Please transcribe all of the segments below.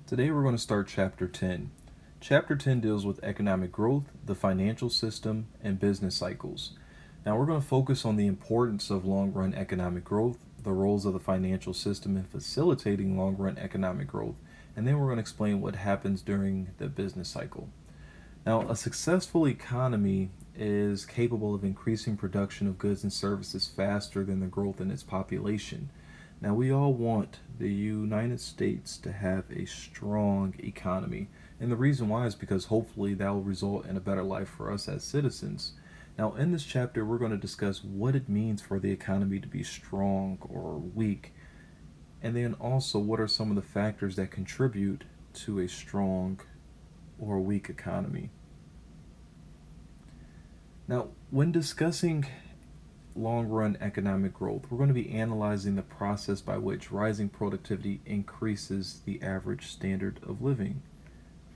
Today we're going to start Chapter 10. Chapter 10 deals with economic growth, the financial system, and business cycles. Now we're going to focus on the importance of long-run economic growth, the roles of the financial system in facilitating long-run economic growth, and then we're going to explain what happens during the business cycle. Now, a successful economy is capable of increasing production of goods and services faster than the growth in its population. Now, we all want the United States to have a strong economy. And the reason why is because hopefully that will result in a better life for us as citizens. Now, in this chapter, we're going to discuss what it means for the economy to be strong or weak, and then also what are some of the factors that contribute to a strong or weak economy. Now, when discussing long-run economic growth, we're going to be analyzing the process by which rising productivity increases the average standard of living.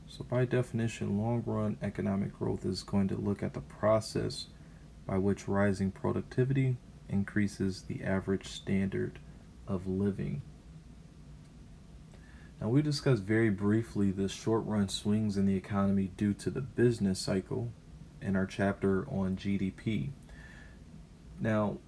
So by definition, long-run economic growth is going to look at the process by which rising productivity increases the average standard of living. Now, we discussed very briefly the short-run swings in the economy due to the business cycle in our chapter on GDP. Now,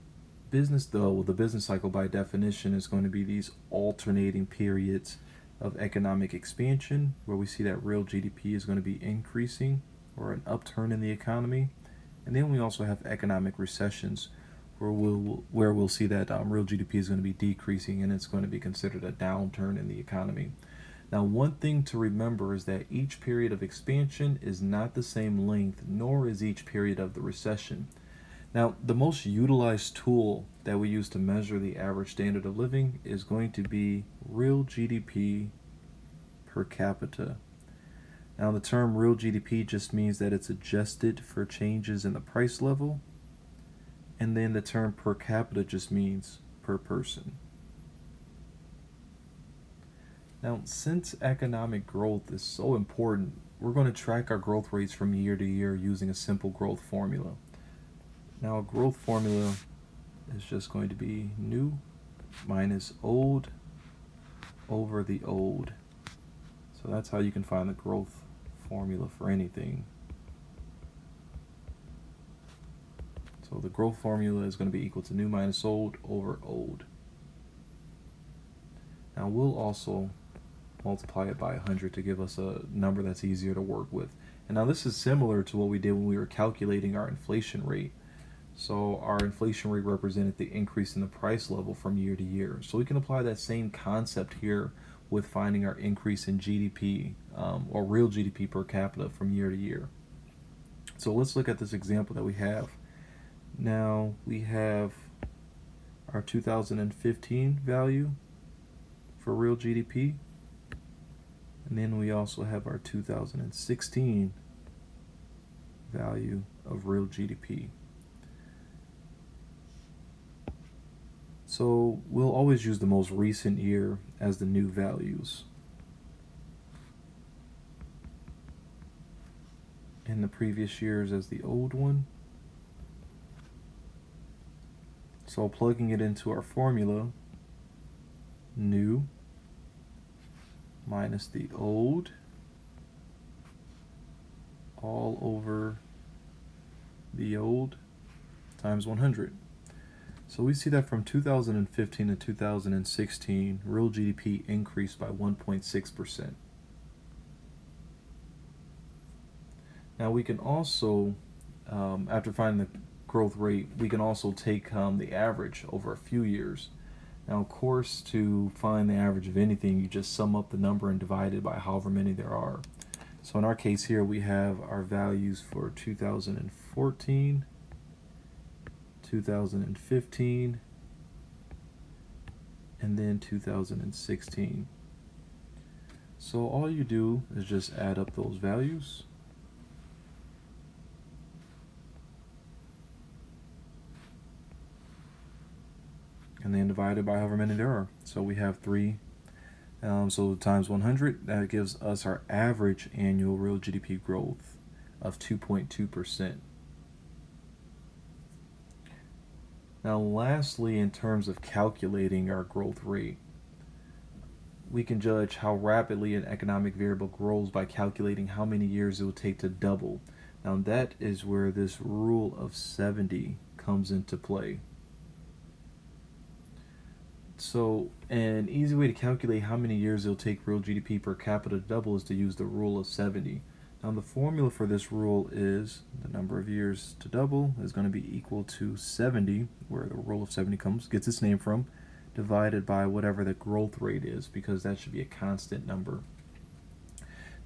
the business cycle by definition is going to be these alternating periods of economic expansion where we see that real GDP is going to be increasing or an upturn in the economy. And then we also have economic recessions where we'll see that real GDP is going to be decreasing and it's going to be considered a downturn in the economy. Now, one thing to remember is that each period of expansion is not the same length, nor is each period of the recession. Now, the most utilized tool that we use to measure the average standard of living is going to be real GDP per capita. Now, the term real GDP just means that it's adjusted for changes in the price level, and then the term per capita just means per person. Now, since economic growth is so important, we're going to track our growth rates from year to year using a simple growth formula. Now, a growth formula is just going to be new minus old over the old. So that's how you can find the growth formula for anything. So the growth formula is going to be equal to new minus old over old. Now, we'll also multiply it by 100 to give us a number that's easier to work with. And now this is similar to what we did when we were calculating our inflation rate. So our inflation rate represented the increase in the price level from year to year. So we can apply that same concept here with finding our increase in GDP or real GDP per capita from year to year. So let's look at this example that we have. Now we have our 2015 value for real GDP. And then we also have our 2016 value of real GDP. So we'll always use the most recent year as the new values. And the previous years as the old one. So plugging it into our formula, new minus the old all over the old times 100. So we see that from 2015 to 2016, real GDP increased by 1.6%. Now we can also, after finding the growth rate, we can also take the average over a few years. Now, of course, to find the average of anything, you just sum up the number and divide it by however many there are. So in our case here, we have our values for 2014, 2015, and then 2016. So all you do is just add up those values. And then divided by however many there are. So we have 3. So times 100, that gives us our average annual real GDP growth of 2.2%. Now, lastly, in terms of calculating our growth rate, we can judge how rapidly an economic variable grows by calculating how many years it will take to double. Now that is where this rule of 70 comes into play. So an easy way to calculate how many years it'll take real GDP per capita to double is to use the rule of 70. Now the formula for this rule is the number of years to double is going to be equal to 70, where the rule of 70 gets its name from, divided by whatever the growth rate is, because that should be a constant number.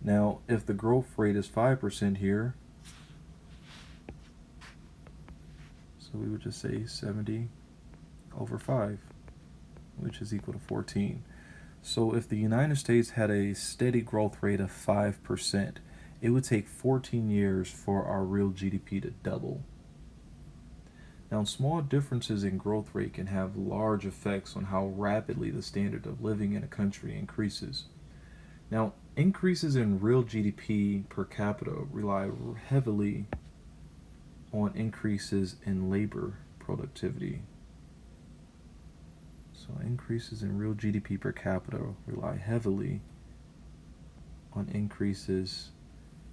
Now if the growth rate is 5% here, so we would just say 70 over 5, which is equal to 14. So if the United States had a steady growth rate of 5%, it would take 14 years for our real GDP to double. Now, small differences in growth rate can have large effects on how rapidly the standard of living in a country increases. Now, increases in real GDP per capita rely heavily on increases in labor productivity. So increases in real GDP per capita rely heavily on increases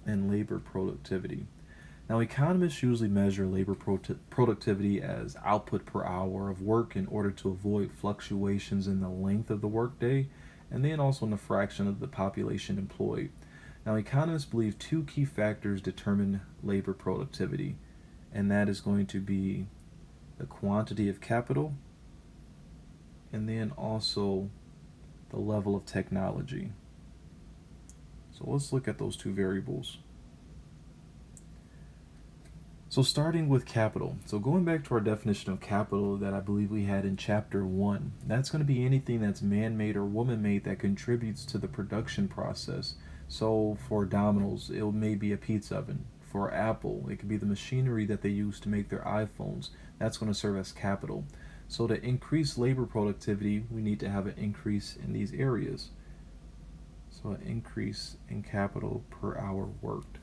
in labor productivity. Now, economists usually measure labor productivity as output per hour of work in order to avoid fluctuations in the length of the workday and then also in the fraction of the population employed. Now, economists believe two key factors determine labor productivity, and that is going to be the quantity of capital and then also the level of technology. So let's look at those two variables. So starting with capital. So going back to our definition of capital that I believe we had in chapter 1, that's going to be anything that's man-made or woman-made that contributes to the production process. So for Domino's, it may be a pizza oven. For Apple, it could be the machinery that they use to make their iPhones. That's going to serve as capital. So to increase labor productivity, we need to have an increase in these areas. So an increase in capital per hour worked.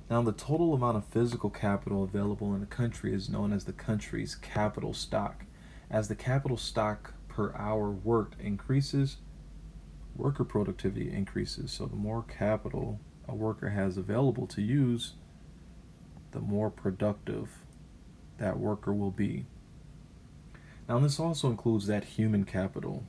Now, the total amount of physical capital available in a country is known as the country's capital stock. As the capital stock per hour worked increases, worker productivity increases. So the more capital a worker has available to use, the more productive that worker will be. Now, this also includes that human capital.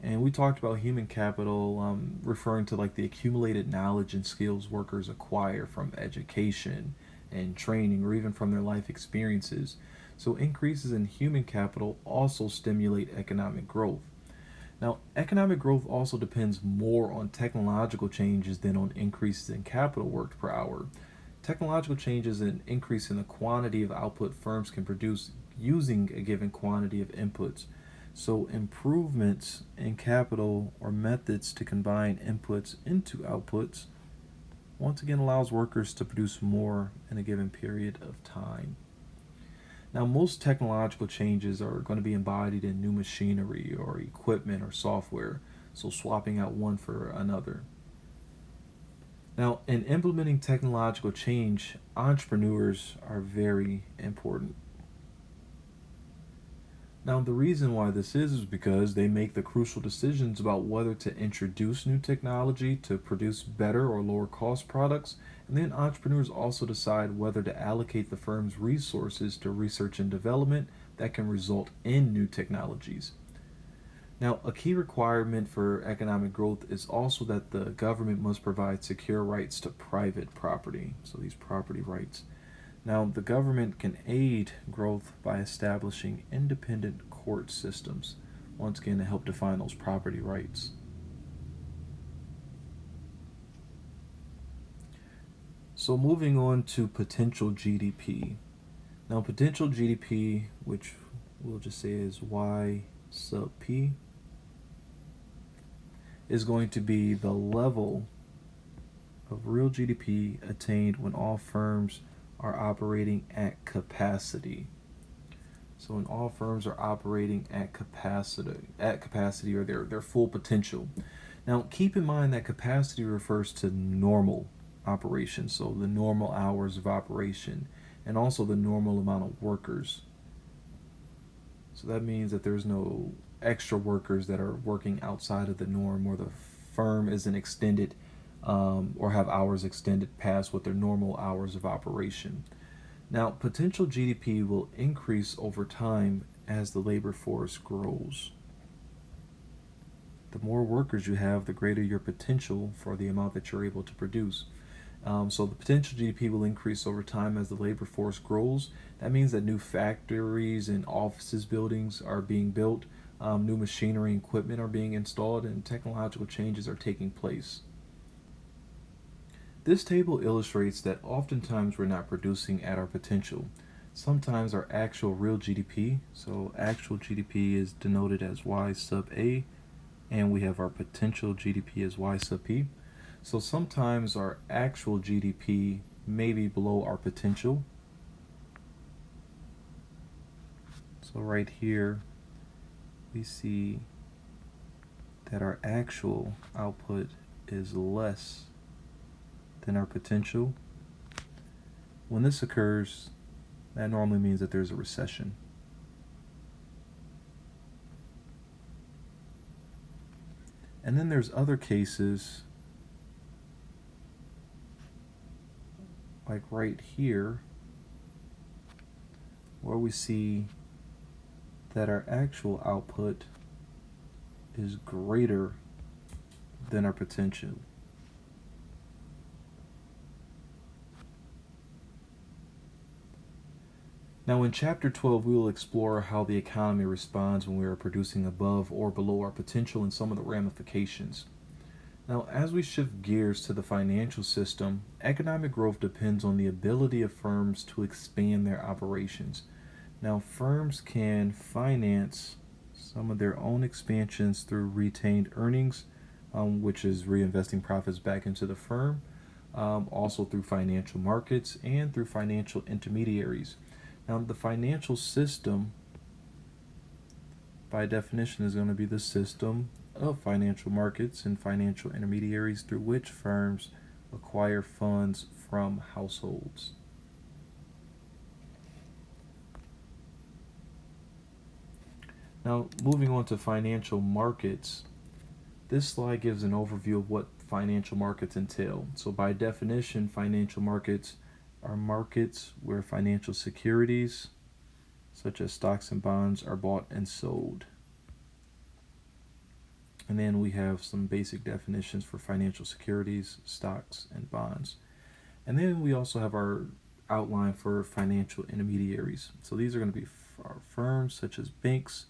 And we talked about human capital referring to like the accumulated knowledge and skills workers acquire from education and training or even from their life experiences. So increases in human capital also stimulate economic growth. Now, economic growth also depends more on technological changes than on increases in capital worked per hour. Technological changes and increase in the quantity of output firms can produce using a given quantity of inputs. So improvements in capital or methods to combine inputs into outputs once again allows workers to produce more in a given period of time. Now, most technological changes are going to be embodied in new machinery or equipment or software, so swapping out one for another. Now, in implementing technological change, entrepreneurs are very important. Now, the reason why this is because they make the crucial decisions about whether to introduce new technology to produce better or lower cost products, and then entrepreneurs also decide whether to allocate the firm's resources to research and development that can result in new technologies. Now, a key requirement for economic growth is also that the government must provide secure rights to private property, so these property rights. Now, the government can aid growth by establishing independent court systems, once again to help define those property rights. So moving on to potential GDP. Now, potential GDP, which we'll just say is Y sub P, is going to be the level of real GDP attained when all firms are operating at capacity. So when all firms are operating at capacity or their full potential. Now keep in mind that capacity refers to normal operation, so the normal hours of operation and also the normal amount of workers. So that means that there's no extra workers that are working outside of the norm, or the firm isn't extended or have hours extended past what their normal hours of operation. Now, potential GDP will increase over time as the labor force grows. The more workers you have, the greater your potential for the amount that you're able to produce. So the potential GDP will increase over time as the labor force grows. That means that new factories and offices buildings are being built, new machinery and equipment are being installed, and technological changes are taking place. This table illustrates that oftentimes we're not producing at our potential. Sometimes our actual real GDP, so actual GDP is denoted as Y sub A, and we have our potential GDP as Y sub P. So sometimes our actual GDP may be below our potential. So right here, we see that our actual output is less than our potential. When this occurs, that normally means that there's a recession. And then there's other cases, like right here, where we see that our actual output is greater than our potential. Now in Chapter 12, we will explore how the economy responds when we are producing above or below our potential and some of the ramifications. Now, as we shift gears to the financial system, economic growth depends on the ability of firms to expand their operations. Now, firms can finance some of their own expansions through retained earnings, which is reinvesting profits back into the firm, also through financial markets and through financial intermediaries. Now, the financial system, by definition, is going to be the system of financial markets and financial intermediaries through which firms acquire funds from households. Now, moving on to financial markets, this slide gives an overview of what financial markets entail. So by definition, financial markets are markets where financial securities, such as stocks and bonds, are bought and sold. And then we have some basic definitions for financial securities, stocks, and bonds. And then we also have our outline for financial intermediaries. So these are going to be our firms such as banks,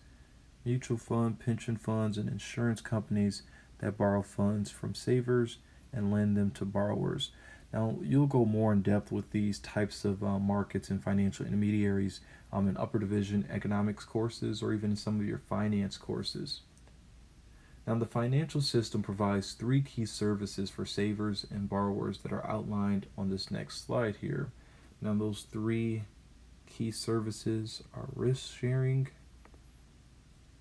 mutual fund, pension funds, and insurance companies that borrow funds from savers and lend them to borrowers. Now, you'll go more in depth with these types of markets and financial intermediaries in upper division economics courses or even in some of your finance courses. Now, the financial system provides three key services for savers and borrowers that are outlined on this next slide here. Now, those three key services are risk sharing,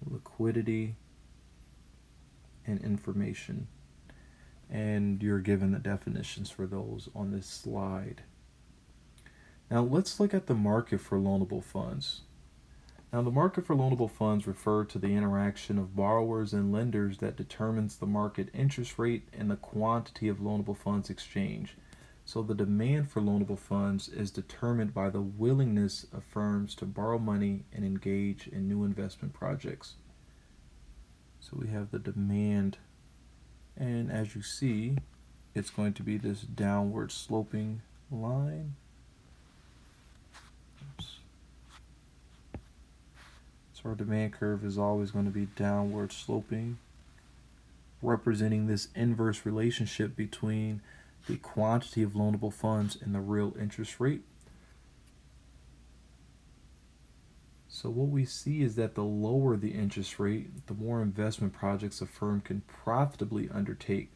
liquidity, and information. And you're given the definitions for those on this slide. Now let's look at the market for loanable funds. Now the market for loanable funds refer to the interaction of borrowers and lenders that determines the market interest rate and the quantity of loanable funds exchanged. So the demand for loanable funds is determined by the willingness of firms to borrow money and engage in new investment projects. So we have the demand, and as you see, it's going to be this downward sloping line. Oops. So our demand curve is always going to be downward sloping, representing this inverse relationship between the quantity of loanable funds and the real interest rate. So what we see is that the lower the interest rate, the more investment projects a firm can profitably undertake.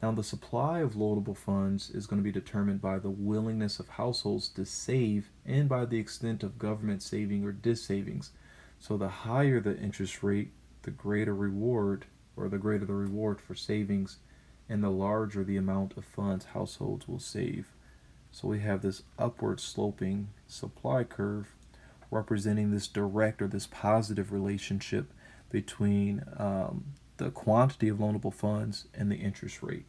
Now the supply of loanable funds is going to be determined by the willingness of households to save and by the extent of government saving or dissavings. So the higher the interest rate, the greater reward, or the greater the reward for savings, and the larger the amount of funds households will save. So we have this upward sloping supply curve, representing this direct or this positive relationship between the quantity of loanable funds and the interest rate.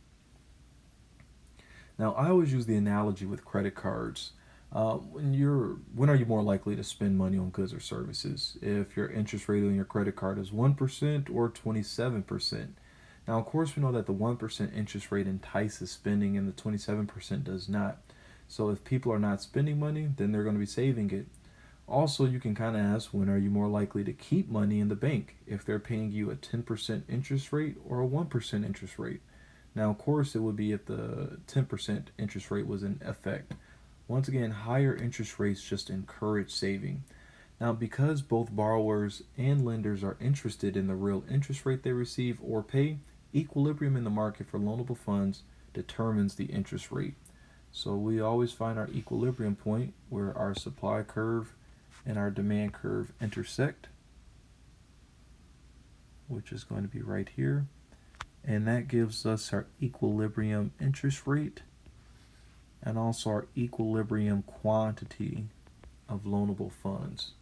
Now, I always use the analogy with credit cards. When are you more likely to spend money on goods or services? If your interest rate on your credit card is 1% or 27%. Now, of course, we know that the 1% interest rate entices spending and the 27% does not. So if people are not spending money, then they're going to be saving it. Also, you can kind of ask, when are you more likely to keep money in the bank? If they're paying you a 10% interest rate or a 1% interest rate. Now, of course, it would be if the 10% interest rate was in effect. Once again, higher interest rates just encourage saving. Now, because both borrowers and lenders are interested in the real interest rate they receive or pay, equilibrium in the market for loanable funds determines the interest rate. So we always find our equilibrium point where our supply curve and our demand curve intersect, which is going to be right here. And that gives us our equilibrium interest rate and also our equilibrium quantity of loanable funds.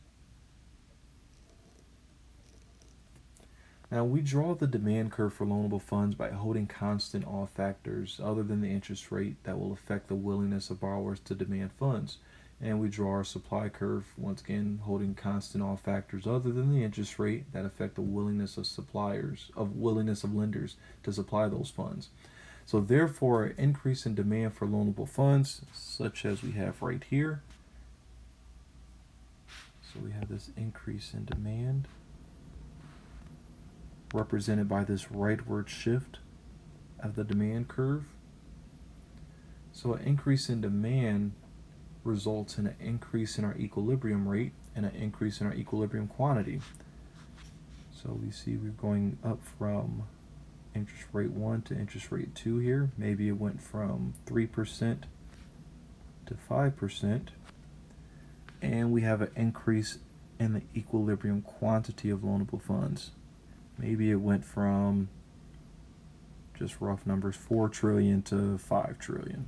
Now, we draw the demand curve for loanable funds by holding constant all factors other than the interest rate that will affect the willingness of borrowers to demand funds. And we draw our supply curve, once again, holding constant all factors other than the interest rate that affect the willingness of lenders to supply those funds. So therefore, an increase in demand for loanable funds, such as we have right here. So we have this increase in demand represented by this rightward shift of the demand curve. So an increase in demand results in an increase in our equilibrium rate and an increase in our equilibrium quantity. So we see we're going up from interest rate 1 to interest rate 2 here. Maybe it went from 3% to 5%. And we have an increase in the equilibrium quantity of loanable funds. Maybe it went from, just rough numbers, 4 trillion to 5 trillion.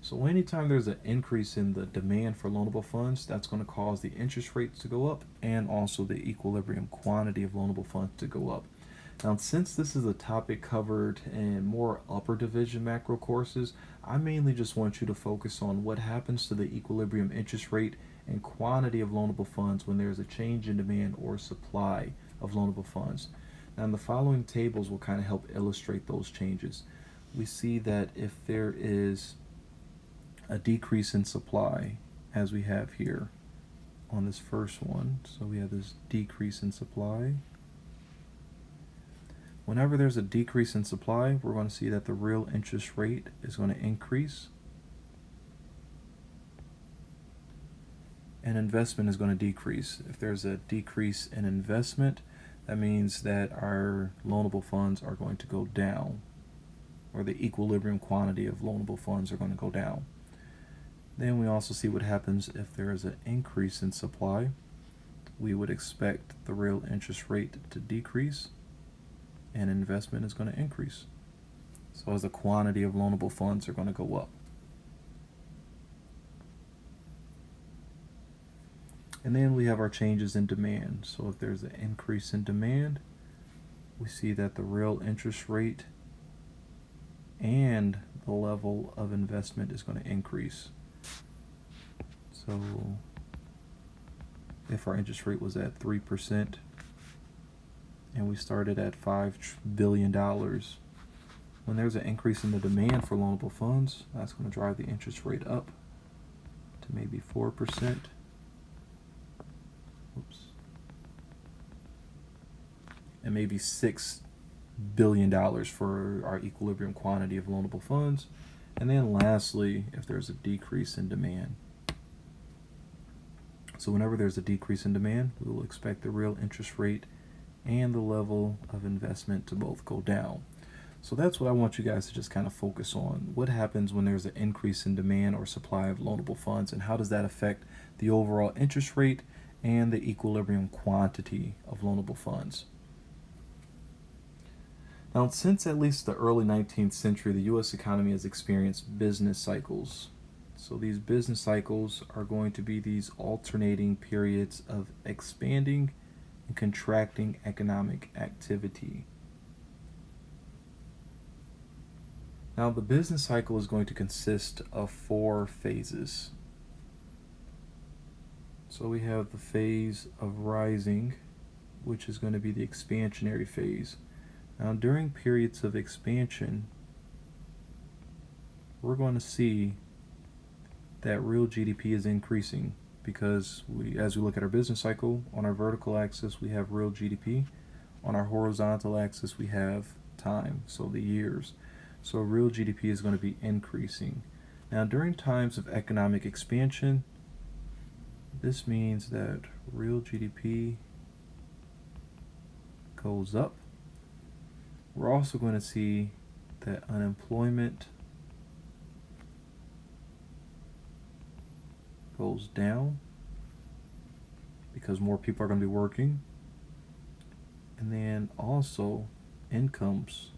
So anytime there's an increase in the demand for loanable funds, that's going to cause the interest rates to go up and also the equilibrium quantity of loanable funds to go up. Now, since this is a topic covered in more upper division macro courses, I mainly just want you to focus on what happens to the equilibrium interest rate and quantity of loanable funds when there's a change in demand or supply of loanable funds. Now, in the following tables will kind of help illustrate those changes. We see that if there is a decrease in supply, as we have here on this first one, so we have this decrease in supply. Whenever there's a decrease in supply, we're going to see that the real interest rate is going to increase and investment is going to decrease. If there's a decrease in investment, that means that our loanable funds are going to go down, or the equilibrium quantity of loanable funds are going to go down. Then we also see what happens if there is an increase in supply. We would expect the real interest rate to decrease and investment is going to increase. So as the quantity of loanable funds are going to go up. And then we have our changes in demand. So if there's an increase in demand, we see that the real interest rate and the level of investment is going to increase. So if our interest rate was at 3% and we started at $5 billion, when there's an increase in the demand for loanable funds, that's going to drive the interest rate up to maybe 4%. And maybe $6 billion for our equilibrium quantity of loanable funds. And then lastly, if there's a decrease in demand. So whenever there's a decrease in demand, we will expect the real interest rate and the level of investment to both go down. So that's what I want you guys to just kind of focus on. What happens when there's an increase in demand or supply of loanable funds, and how does that affect the overall interest rate and the equilibrium quantity of loanable funds? Now, since at least the early 19th century, the U.S. economy has experienced business cycles. So these business cycles are going to be these alternating periods of expanding and contracting economic activity. Now, the business cycle is going to consist of 4 phases. So we have the phase of rising, which is going to be the expansionary phase. Now, during periods of expansion, we're going to see that real GDP is increasing because as we look at our business cycle, on our vertical axis we have real GDP, on our horizontal axis we have time, so the years. So real GDP is going to be increasing. Now, during times of economic expansion, this means that real GDP goes up. We're also going to see that unemployment goes down because more people are going to be working. And then also incomes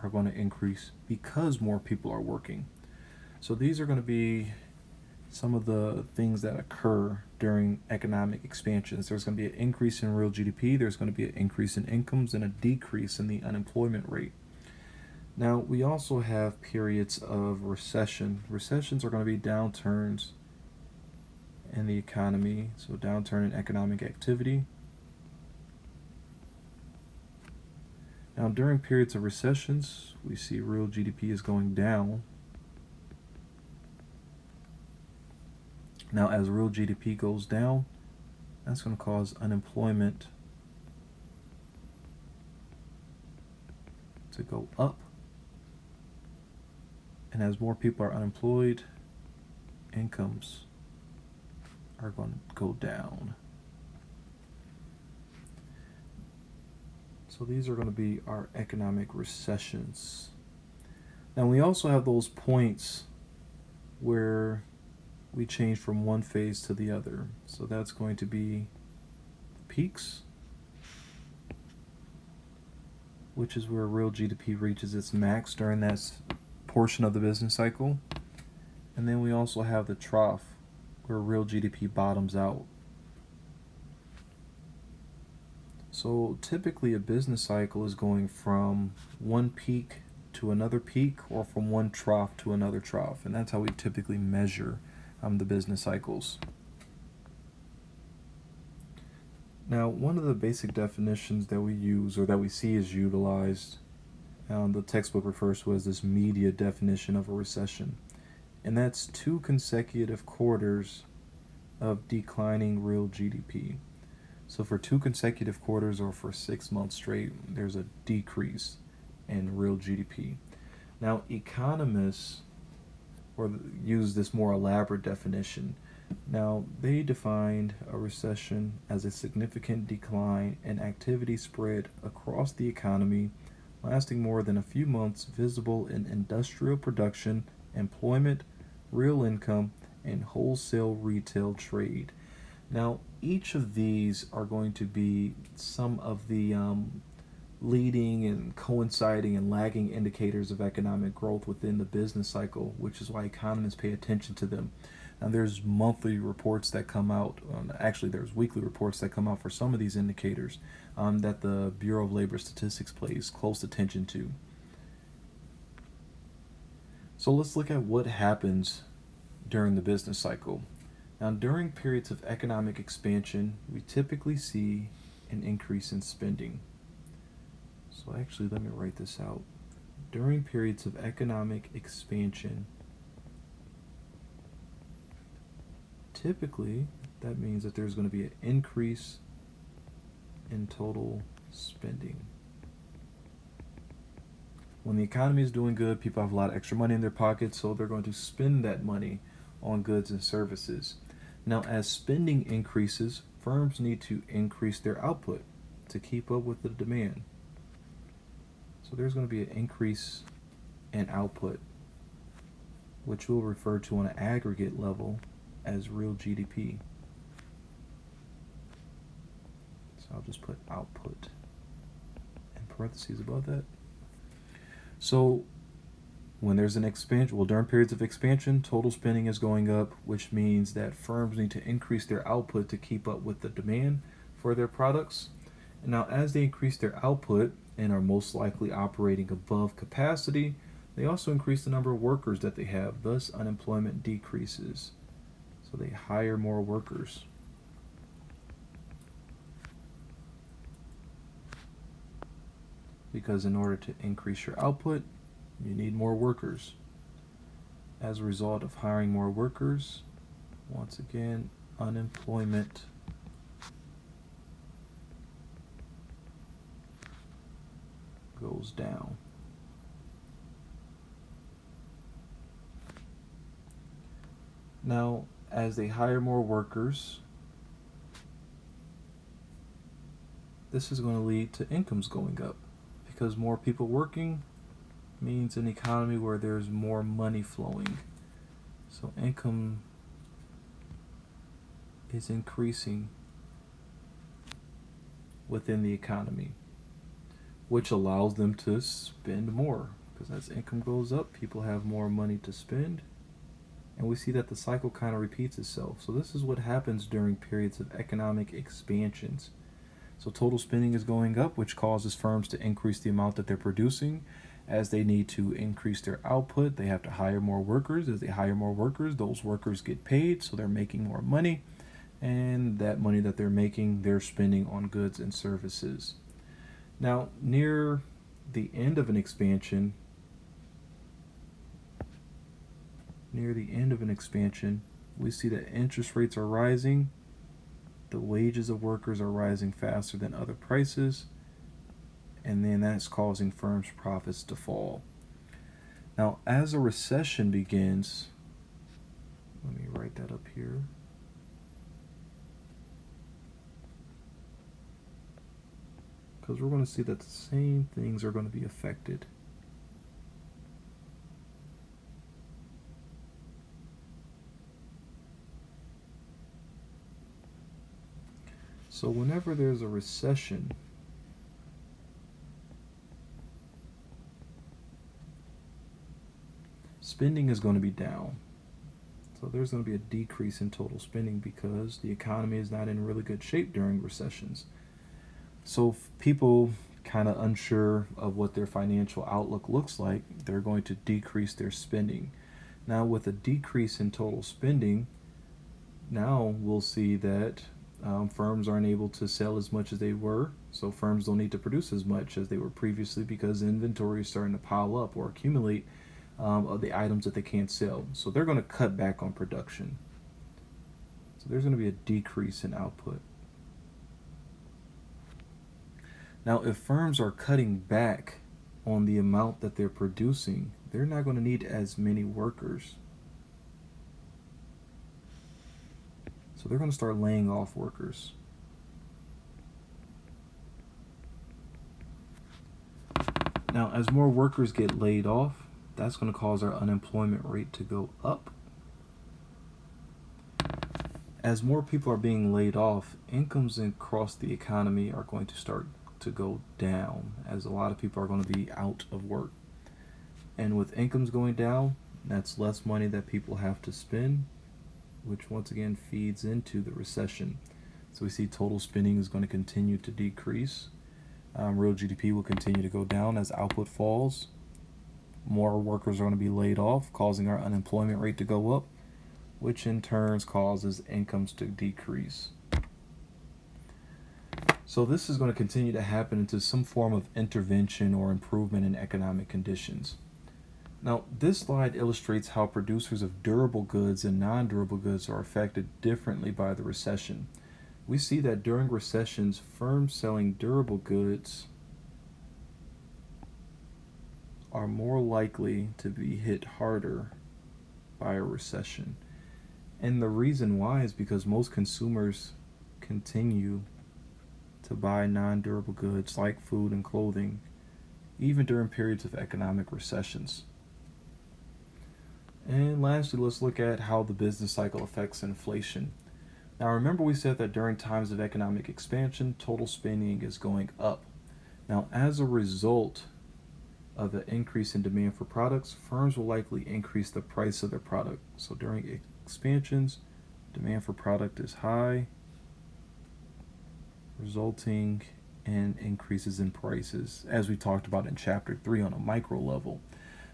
are going to increase because more people are working. So these are going to be some of the things that occur during economic expansions. There's going to be an increase in real GDP, there's going to be an increase in incomes, and a decrease in the unemployment rate. Now, we also have periods of recession. Recessions are going to be downturns in the economy, so downturn in economic activity. Now, during periods of recessions, we see real GDP is going down. Now, as real GDP goes down, that's going to cause unemployment to go up. And as more people are unemployed, incomes are going to go down. So these are going to be our economic recessions. Now, we also have those points where we change from one phase to the other. So that's going to be peaks, which is where real GDP reaches its max during that portion of the business cycle. And then we also have the trough, where real GDP bottoms out. So typically a business cycle is going from one peak to another peak, or from one trough to another trough, and that's how we typically measure the business cycles. Now, one of the basic definitions that we use, or that we see is utilized, the textbook refers to as this media definition of a recession, and that's 2 consecutive quarters of declining real GDP. So for 2 consecutive quarters, or for 6 months straight, there's a decrease in real GDP. Now, economists use this more elaborate definition. Now, they defined a recession as a significant decline in activity spread across the economy, lasting more than a few months, visible in industrial production, employment, real income, and wholesale retail trade. Now, each of these are going to be some of the leading and coinciding and lagging indicators of economic growth within the business cycle, which is why economists pay attention to them. And there's monthly reports that come out, actually there's weekly reports that come out for some of these indicators that the Bureau of Labor Statistics pays close attention to. So let's look at what happens during the business cycle. Now, during periods of economic expansion, we typically see an increase in spending. So actually, let me write this out. During periods of economic expansion, typically that means that there's going to be an increase in total spending. When the economy is doing good, people have a lot of extra money in their pockets, so they're going to spend that money on goods and services. Now, as spending increases, firms need to increase their output to keep up with the demand. So there's going to be an increase in output, which we'll refer to on an aggregate level as real GDP. So I'll just put output in parentheses above that. So When there's an expansion, well, during periods of expansion, total spending is going up, which means that firms need to increase their output to keep up with the demand for their products. And now, as they increase their output and are most likely operating above capacity, they also increase the number of workers that they have, thus, unemployment decreases. So, they hire more workers. Because in order to increase your output, you need more workers. As a result of hiring more workers, once again, unemployment goes down. Now, as they hire more workers, this is going to lead to incomes going up, because more people working means an economy where there's more money flowing. So income is increasing within the economy, which allows them to spend more, because as income goes up, people have more money to spend, and we see that the cycle kind of repeats itself. So this is what happens during periods of economic expansions. So total spending is going up, which causes firms to increase the amount that they're producing. As they need to increase their output, they have to hire more workers. As they hire more workers, those workers get paid, so they're making more money. And that money that they're making, they're spending on goods and services. Now, near the end of an expansion, we see that interest rates are rising. The wages of workers are rising faster than other prices, and then that's causing firms' profits to fall. Now, as a recession begins, let me write that up here. Because we're going to see that the same things are going to be affected. So whenever there's a recession, spending is going to be down. So there's going to be a decrease in total spending because the economy is not in really good shape during recessions. So if people kind of unsure of what their financial outlook looks like, they're going to decrease their spending. Now with a decrease in total spending, now we'll see that firms aren't able to sell as much as they were, so firms don't need to produce as much as they were previously because inventory is starting to pile up or accumulate of the items that they can't sell. So they're going to cut back on production. So there's going to be a decrease in output. Now, if firms are cutting back on the amount that they're producing, they're not going to need as many workers. So they're going to start laying off workers. Now, as more workers get laid off, that's going to cause our unemployment rate to go up. As more people are being laid off, incomes across the economy are going to start to go down, as a lot of people are going to be out of work. And with incomes going down, that's less money that people have to spend, which once again feeds into the recession. So we see total spending is going to continue to decrease. Real GDP will continue to go down as output falls. More workers are going to be laid off, causing our unemployment rate to go up, which in turn causes incomes to decrease. So this is going to continue to happen into some form of intervention or improvement in economic conditions. Now, this slide illustrates how producers of durable goods and non-durable goods are affected differently by the recession. We see that during recessions, firms selling durable goods are more likely to be hit harder by a recession. And the reason why is because most consumers continue to buy non-durable goods like food and clothing, even during periods of economic recessions. And lastly, let's look at how the business cycle affects inflation. Now remember, we said that during times of economic expansion, total spending is going up. Now as a result of an increase in demand for products, firms will likely increase the price of their product. So during expansions, demand for product is high, resulting in increases in prices, as we talked about in chapter 3 on a micro level.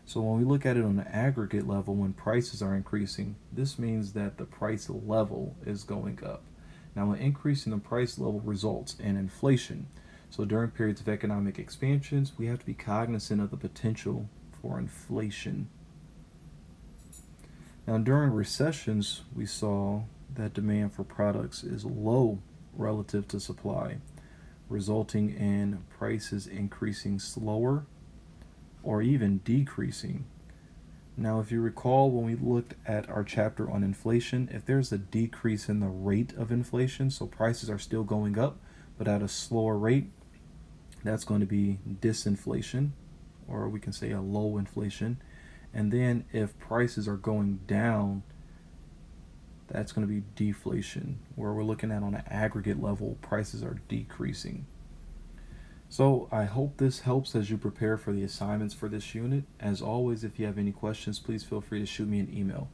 So when we look at it on an aggregate level, when prices are increasing, this means that the price level is going up. Now, an increase in the price level results in inflation. So during periods of economic expansions, we have to be cognizant of the potential for inflation. Now, during recessions, we saw that demand for products is low relative to supply, resulting in prices increasing slower or even decreasing. Now, if you recall when we looked at our chapter on inflation, if there's a decrease in the rate of inflation, so prices are still going up, but at a slower rate, that's going to be disinflation, or we can say a low inflation. And then if prices are going down, that's going to be deflation, where we're looking at on an aggregate level, prices are decreasing. So I hope this helps as you prepare for the assignments for this unit. As always, if you have any questions, please feel free to shoot me an email.